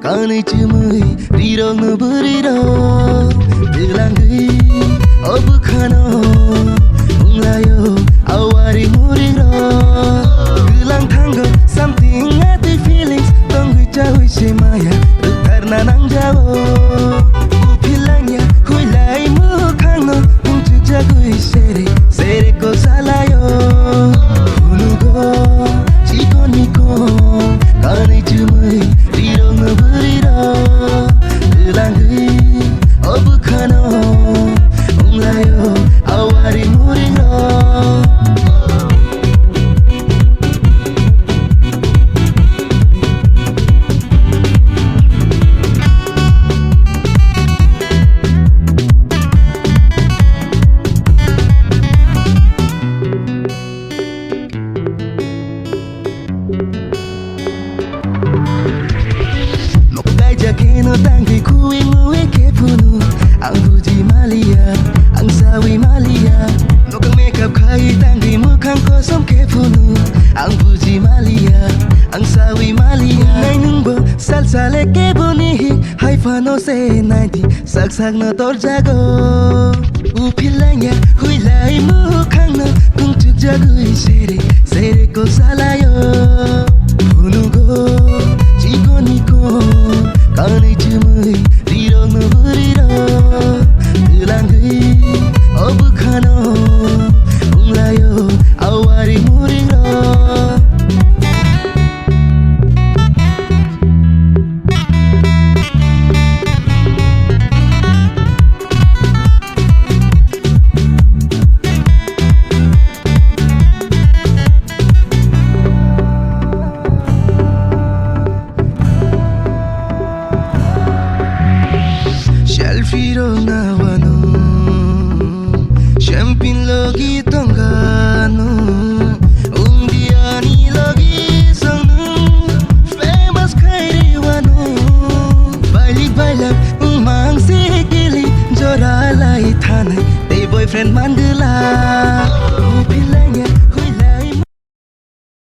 Kanai cemai rirong nu berirong Delangui obu khano Unglayo awari muriro Gelang tanggo something at the feelings Tonggu cahui semaya Tukar nanang jawo Upilangnya huilai mukhango Ungcuk jagui sere Sere ko salayo Unugo Chikon nikon Kanai cemai rirong nu berirong Delangui obu khano Unglayo awari muriro Keno tangki kui ngui ke punu Ang puji malia, ang sawi malia Nokang makeup kai tangki mukhang kosong ke punu Ang puji malia, ang sawi malia Nai nungbo sal sale ke bunihi Hai fano se naiti sak sak no tor jago Upilanya huilai mukhang no Tungcuk jagui sere, sere ko salayo Punugo, chiko niko Kanai cemai rirong nu berirong Delangui obu khano Unglayo awari muriro Selfie-ro nawano Champagne logi tongano Undiani logi sonu Famous kairi wano Bailik bailak umang sikili Jora lai thanai Tei boyfriend mandu